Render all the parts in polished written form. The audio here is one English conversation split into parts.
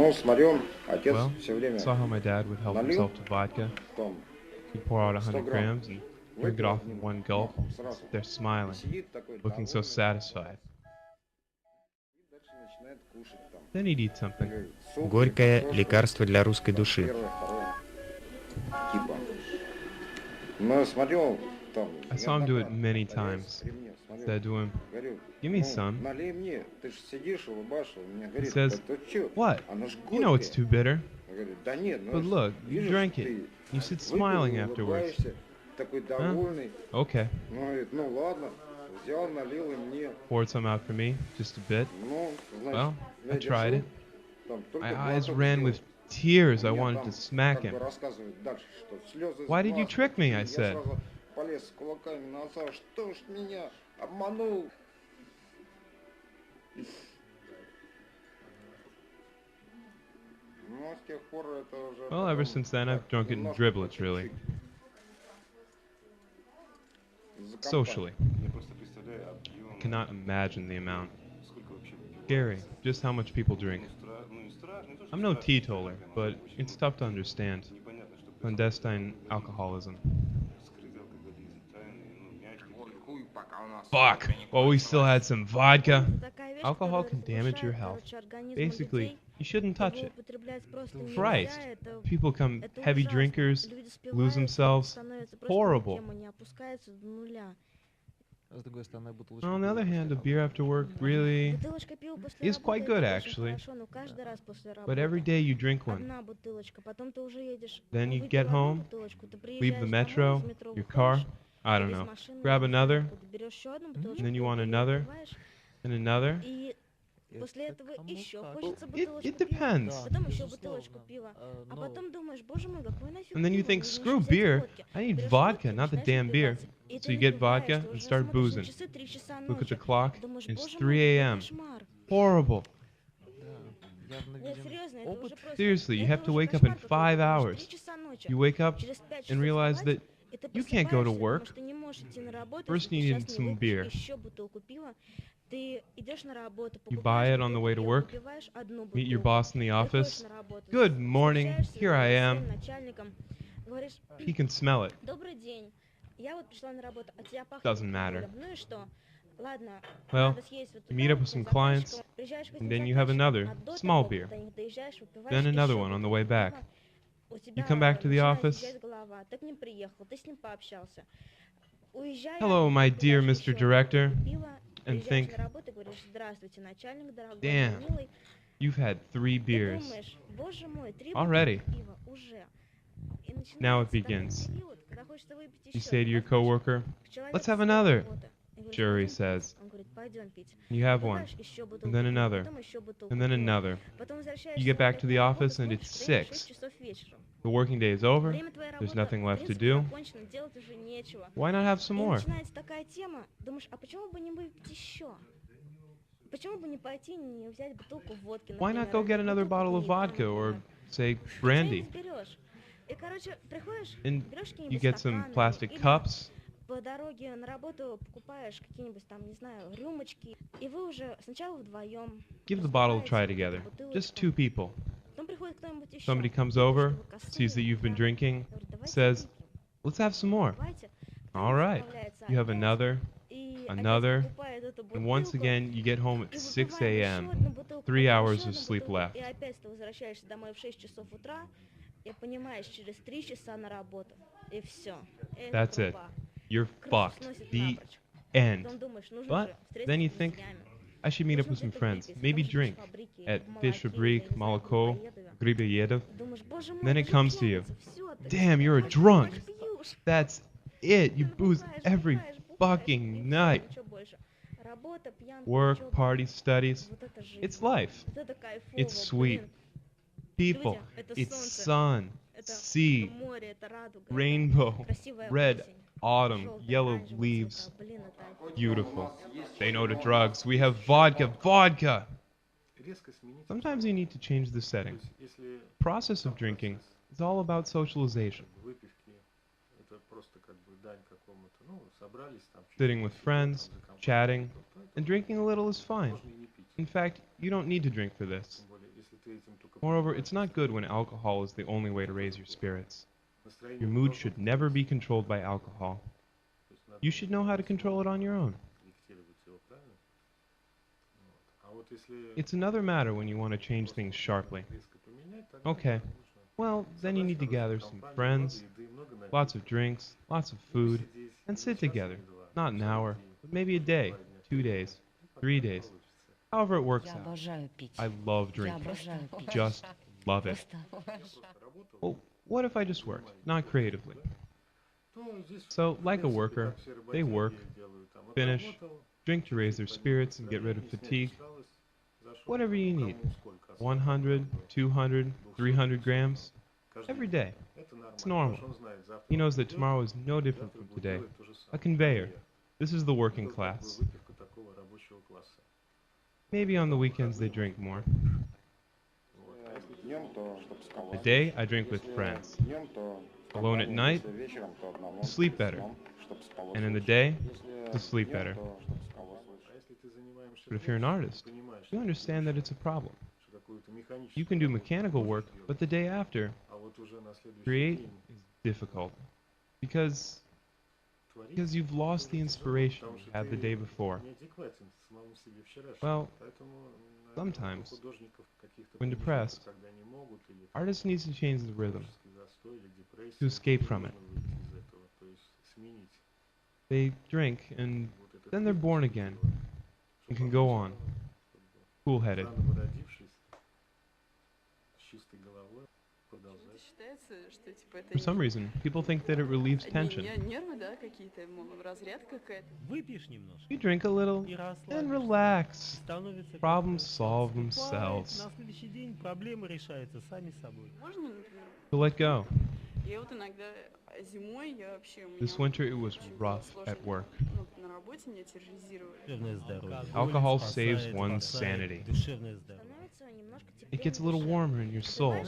Well, saw how my dad would help himself to vodka. He'd pour out 100 grams and drink it off in one gulp, and sit there smiling, looking so satisfied. Then he'd eat something. Горькая — лекарство для русской души. I saw him do it many times. Said to him, "Give me some." He says, "What? You know it's too bitter." But look, you drank it. You sit smiling afterwards. Huh? Okay. Poured some out for me, just a bit. Well, I tried it. My eyes ran with tears. I wanted to smack him. "Why did you trick me?" I said. Well, ever since then, I've drunk it in driblets, really. Socially. I cannot imagine the amount. Scary, just how much people drink. I'm no teetotaler, but it's tough to understand. Clandestine alcoholism. Fuck! Well, we still had some vodka. Alcohol can damage your health. Basically, you shouldn't touch it. Christ! People become heavy drinkers, lose themselves. Horrible. On the other hand, a beer after work really is quite good, actually. But every day you drink one. Then you get home, leave the metro, your car, I don't know, grab another, and then you want another, and another. It depends. And then you think, screw beer, I need vodka, not the damn beer. So you get vodka and start boozing. Look at the clock, it's 3 a.m. Horrible. Seriously, you have to wake up in 5 hours. You wake up and realize that you can't go to work. First you need some beer. You buy it on the way to work, meet your boss in the office. "Good morning, here I am." He can smell it. Doesn't matter. Well, you meet up with some clients, and then you have another, small beer. Then another one on the way back. You come back to the office. "Hello, my dear Mr. Director," and think, "Damn, you've had 3 beers. Already." Now it begins. You say to your coworker, "Let's have another." "Sure," he says. You have one, and then another, and then another. You get back to the office and it's 6. The working day is over, there's nothing left to do. Why not have some more? Why not go get another bottle of vodka or, say, brandy? And you get some plastic cups. Give the bottle a try together. Just 2 people. Somebody comes over, sees that you've been drinking, says, "Let's have some more." All right. You have another, another, and once again you get home at 6 a.m. 3 hours of sleep left. That's it. You're fucked. The end. But then you think, I should meet up with some friends, maybe drink at Fish Fabrik, Молоко, Грибоедов. Then it comes to you. Damn, you're a drunk. That's it. You booze every fucking night. Work, parties, studies. It's life. It's sweet. People. It's sun, sea, rainbow, red autumn, yellow leaves. Beautiful. Say no to drugs. We have vodka. Vodka! Sometimes you need to change the setting. The process of drinking is all about socialization. Sitting with friends, chatting, and drinking a little is fine. In fact, you don't need to drink for this. Moreover, it's not good when alcohol is the only way to raise your spirits. Your mood should never be controlled by alcohol. You should know how to control it on your own. It's another matter when you want to change things sharply. Okay, well, then you need to gather some friends, lots of drinks, lots of food, and sit together. Not an hour, but maybe a day, 2 days, 3 days. However it works out. I love drinking. Just love it. Well, what if I just worked, not creatively? So, like a worker, they work, finish, drink to raise their spirits and get rid of fatigue. Whatever you need. 100, 200, 300 grams. Every day. It's normal. He knows that tomorrow is no different from today. A conveyor. This is the working class. Maybe on the weekends they drink more. A day I drink with friends. Alone at night, to sleep better. And in the day, to sleep better. But if you're an artist, you understand that it's a problem. You can do mechanical work, but the day after, create is difficult. Because you've lost the inspiration you had the day before. Well, sometimes, when depressed, artists need to change the rhythm, to escape from it. They drink, and then they're born again, and can go on, cool-headed. For some reason, people think that it relieves tension. You drink a little, and relax. Problems solve themselves. To let go. This winter it was rough at work. Alcohol saves one's sanity. It gets a little warmer in your soul.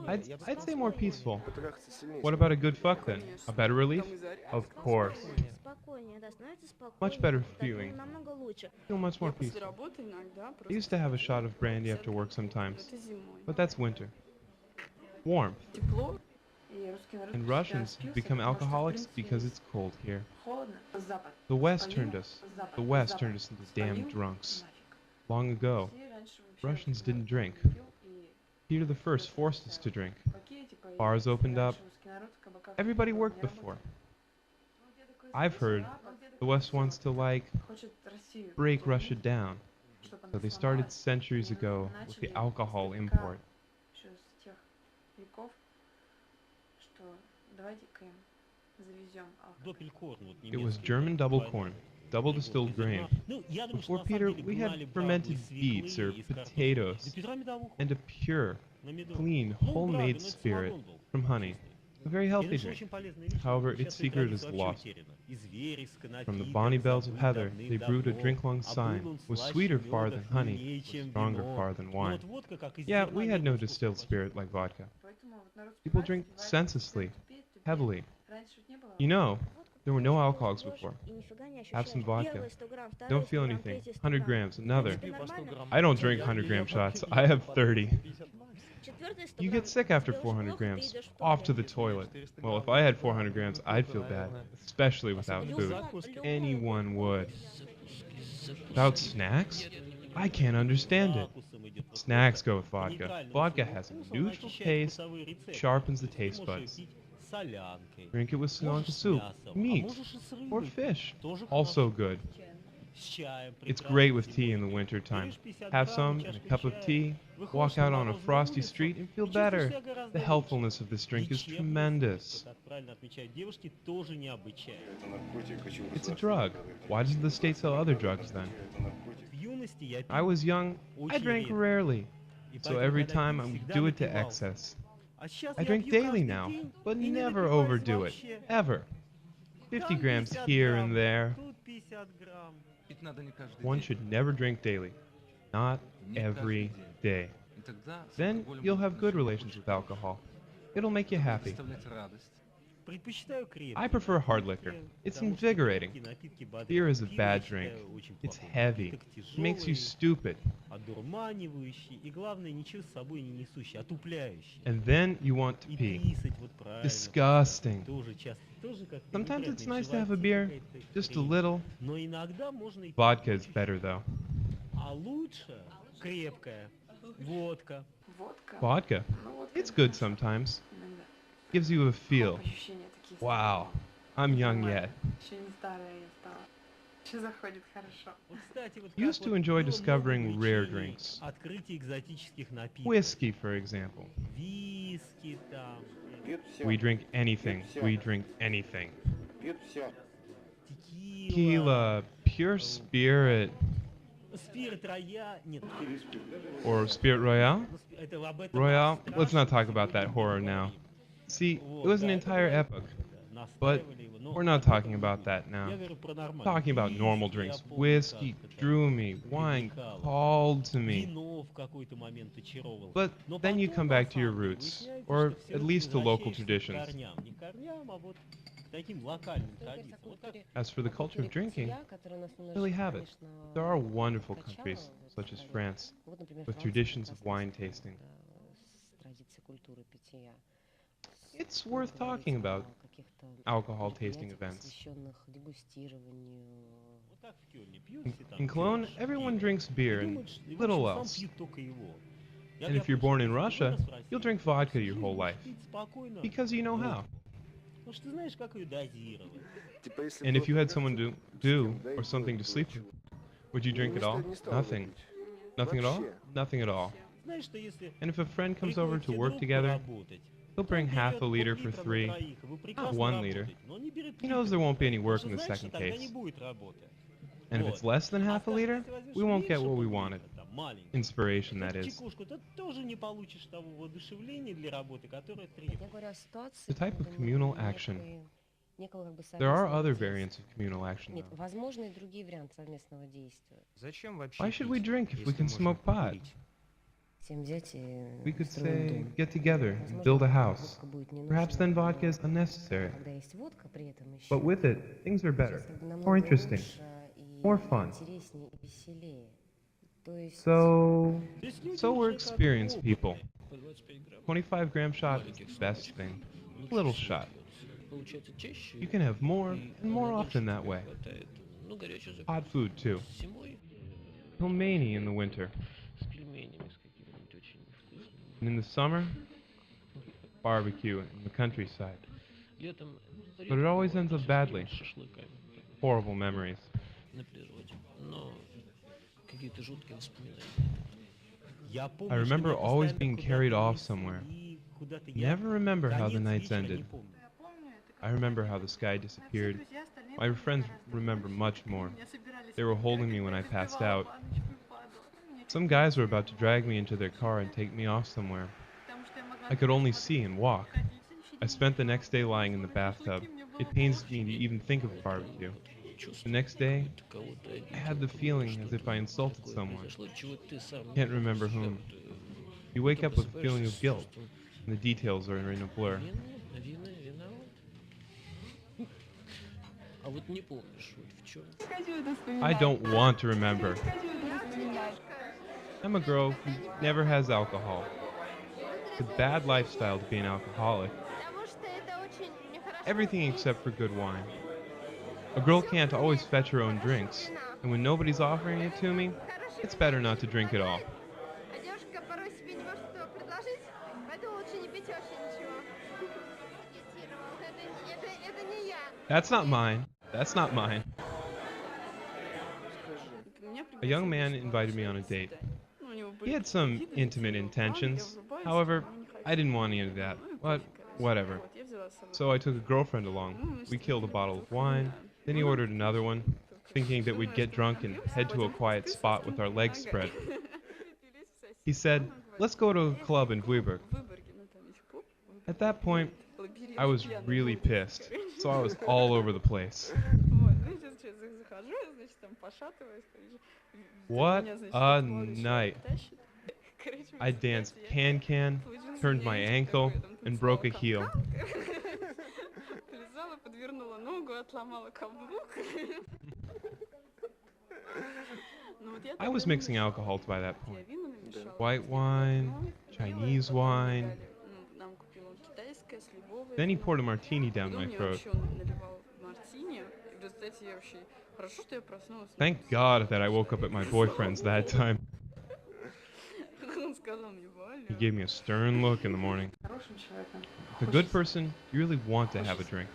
I'd say more peaceful. What about a good fuck then? A better relief? Of course. Much better feeling. Feel much more peaceful. I used to have a shot of brandy after work sometimes. But that's winter. Warmth. And Russians have become alcoholics because it's cold here. The West turned us into damn drunks. Long ago, Russians didn't drink. Peter the First forced us to drink. Bars opened up. Everybody worked before. I've heard the West wants to, break Russia down. So they started centuries ago with the alcohol import. It was German double corn, double distilled grain. Before Peter, we had fermented beets or potatoes, and a pure, clean, homemade spirit from honey. A very healthy drink. However, its secret is lost. From the bonny bells of heather, they brewed a drink-long sign, was sweeter far than honey, was stronger far than wine. Yeah, we had no distilled spirit like vodka. People drink senselessly, heavily. You know, there were no alcohols before. Have some vodka. Don't feel anything. 100 grams, another. I don't drink 100-gram shots. I have 30. You get sick after 400 grams. Off to the toilet. Well, if I had 400 grams, I'd feel bad. Especially without food. Anyone would. Without snacks? I can't understand it. Snacks go with vodka. Vodka has a neutral taste, sharpens the taste buds. Drink it with Sri soup, meat, or fish. Also good. It's great with tea in the winter time. Have some and a cup of tea, walk out on a frosty street and feel better. The healthfulness of this drink is tremendous. It's a drug. Why doesn't the state sell other drugs then? I was young, I drank rarely. So every time I would do it to excess. I drink daily now, but never overdo it. Ever. 50 grams here and there. One should never drink daily. Not every day. Then you'll have good relations with alcohol. It'll make you happy. I prefer hard liquor. It's invigorating. Beer is a bad drink. It's heavy. It makes you stupid. And then you want to pee. Disgusting. Sometimes it's nice to have a beer, just a little. Vodka is better though. Vodka. It's good sometimes. Gives you a feel. Wow, I'm young yet. Used to enjoy discovering rare drinks. Whiskey, for example. We drink anything. We drink anything. Tequila, pure spirit. Or Spirit Royale? Royale? Let's not talk about that horror now. See, it was an entire epoch. But we're not talking about that now. We're talking about normal drinks. Whiskey drew me. Wine called to me. But then you come back to your roots, or at least to local traditions. As for the culture of drinking, really have it. There are wonderful countries, such as France, with traditions of wine tasting. It's worth talking about alcohol tasting events. In Cologne, everyone drinks beer and little else. And if you're born in Russia, you'll drink vodka your whole life, because you know how. And if you had someone to do or something to sleep with, would you drink it all? Nothing. Nothing at all? Nothing at all. And if a friend comes over to work together, he'll bring half a liter for 3, not 1 liter. He knows there won't be any work in the second case. And if it's less than half a liter, we won't get what we wanted. Inspiration, that is. The type of communal action. There are other variants of communal action, though. Why should we drink if we can smoke pot? We could say, get together and build a house. Perhaps then vodka is unnecessary. But with it, things are better, more interesting, more fun. So we're experienced people. 25-gram shot is the best thing. A little shot. You can have more and more often that way. Hot food, too. Pilmeni in the winter. And in the summer, barbecue in the countryside. But it always ends up badly. Horrible memories. I remember always being carried off somewhere. Never remember how the nights ended. I remember how the sky disappeared. My friends remember much more. They were holding me when I passed out. Some guys were about to drag me into their car and take me off somewhere. I could only see and walk. I spent the next day lying in the bathtub. It pains me to even think of barbecue. The next day, I had the feeling as if I insulted someone. Can't remember whom. You wake up with a feeling of guilt, and the details are in a blur. I don't want to remember. I'm a girl who never has alcohol. It's a bad lifestyle to be an alcoholic. Everything except for good wine. A girl can't always fetch her own drinks, and when nobody's offering it to me, it's better not to drink at all. That's not mine. That's not mine. A young man invited me on a date. He had some intimate intentions. However, I didn't want any of that. But whatever. So I took a girlfriend along. We killed a bottle of wine. Then he ordered another one, thinking that we'd get drunk and head to a quiet spot with our legs spread. He said, let's go to a club in Vyborg. At that point, I was really pissed, so I was all over the place. What a night. I danced can-can, turned my ankle, and broke a heel. вывернула ногу, отломала каблук. I was mixing alcohol by that point. White wine, Chinese wine. Then he poured a martini down my throat. Thank God that I woke up at my boyfriend's that time. He gave me a stern look in the morning. With a good person, you really want to have a drink.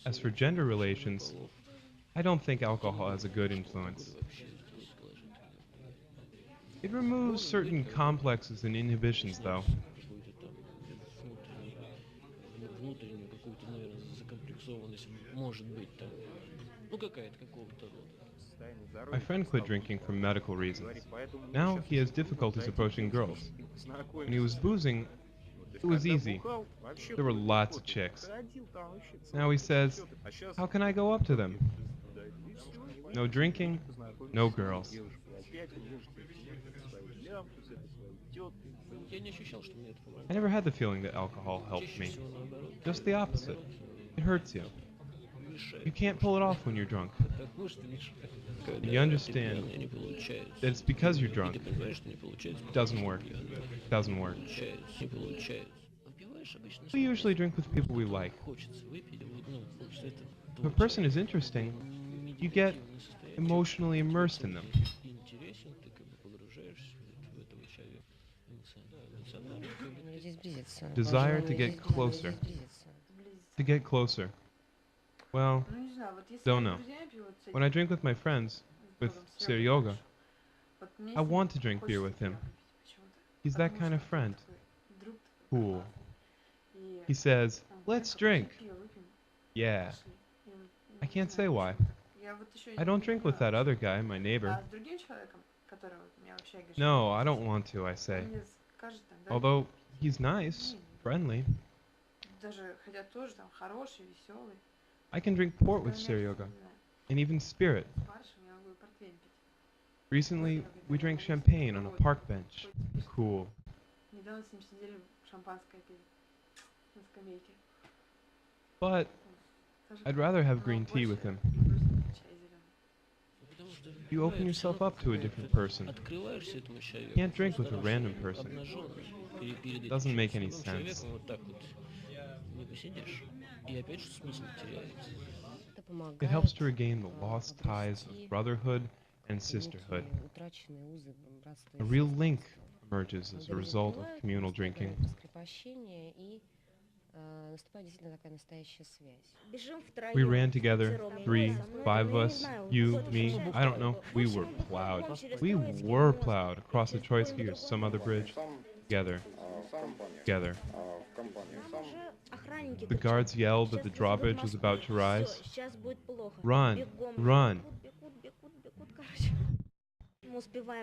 As for gender relations, I don't think alcohol has a good influence. It removes certain complexes and inhibitions, though. My friend quit drinking for medical reasons. Now he has difficulties approaching girls. When he was boozing, it was easy. There were lots of chicks. Now he says, how can I go up to them? No drinking, no girls. I never had the feeling that alcohol helped me. Just the opposite. It hurts you. You can't pull it off when you're drunk. And you understand that it's because you're drunk. It doesn't work. It doesn't work. We usually drink with people we like. If a person is interesting, you get emotionally immersed in them. Desire to get closer. To get closer. Well, don't know. When I drink with my friends, with Seryoga, I want to drink beer with him. He's that kind of friend. Cool. He says, let's drink. Yeah. I can't say why. I don't drink with that other guy, my neighbor. No, I don't want to, I say. Although, he's nice, friendly. I can drink port with Seryoga, and even spirit. Recently, we drank champagne on a park bench. Cool. But I'd rather have green tea with him. You open yourself up to a different person. You can't drink with a random person. Doesn't make any sense. It helps to regain the lost ties of brotherhood and sisterhood. A real link emerges as a result of communal drinking. We ran together, 3, 5 of us, you, me, I don't know. We were plowed. We were plowed across the Troitsky or some other bridge. Together. Together. The guards yelled that the drawbridge was about to rise. Run! Run!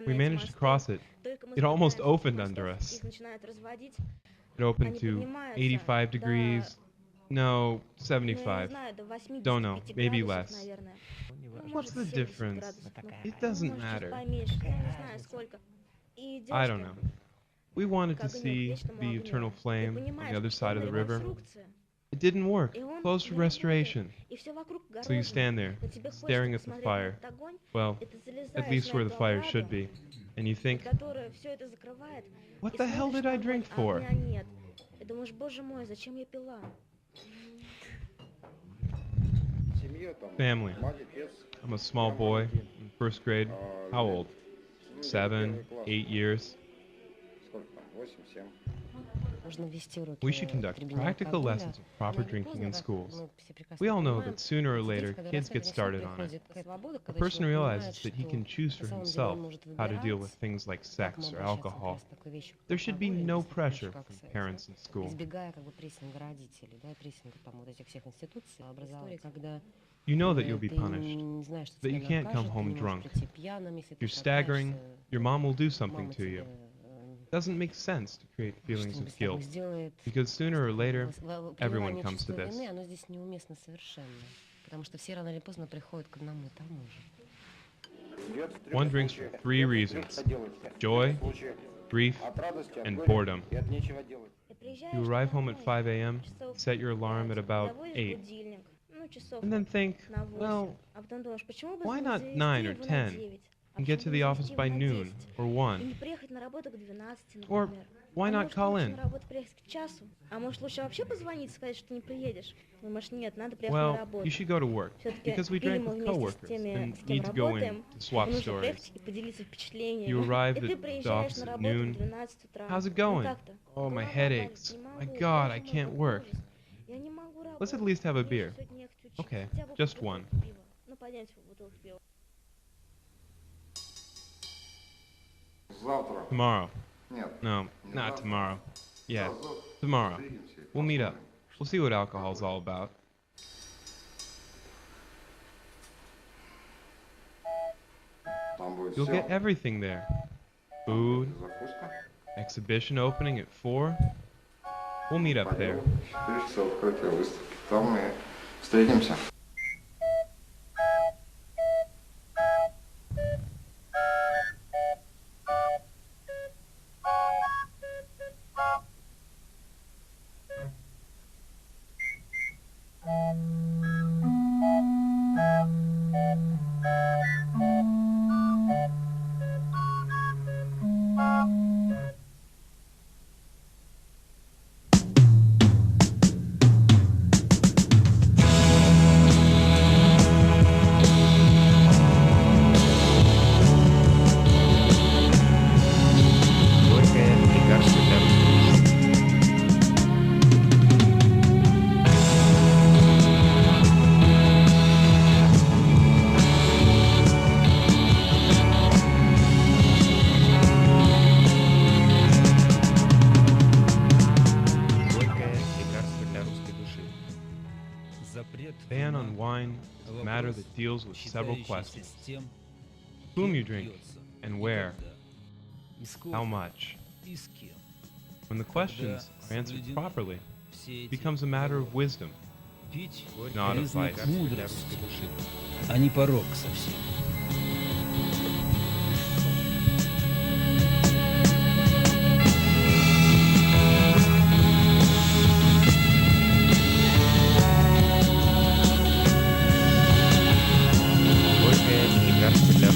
We managed to cross it. It almost opened under us. It opened to 85 degrees. No, 75. Don't know, maybe less. What's the difference? It doesn't matter. I don't know. We wanted to see the eternal flame on the other side of the river. It didn't work. Closed for restoration. So you stand there, staring at the fire. Well, at least where the fire should be. And you think, what the hell did I drink for? Family. I'm a small boy in first grade. How old? 7, 8 years. We should conduct practical lessons of proper drinking in schools. We all know that sooner or later kids get started on it. A person realizes that he can choose for himself how to deal with things like sex or alcohol. There should be no pressure from parents in school. You know that you'll be punished, that you can't come home drunk. If you're staggering, your mom will do something to you. It doesn't make sense to create feelings of guilt, because sooner or later, everyone comes to this. One drinks for 3 reasons: joy, grief, and boredom. You arrive home at 5 a.m., set your alarm at about 8, and then think, well, why not 9 or 10, and get to the office by noon or 1? Or why not call in? Well, you should go to work, because we drank with coworkers and need to go in to swap stories. You arrived at the office at noon. How's it going? Oh, my head aches. My God, I can't work. Let's at least have a beer. Okay, just one. Tomorrow. No, not tomorrow. Yeah, tomorrow. We'll meet up. We'll see what alcohol's all about. You'll get everything there. Food, exhibition opening at 4. We'll meet up there. Горькая, лекарство для русской души. Горькая, лекарство для русской души. Ban on wine is a matter that deals with several questions. Whom you drink, and where, how much. When the questions are answered properly, it becomes a matter of wisdom, not of vice. Лекарство для русской души. а не порок совсем. Горькая, лекарство для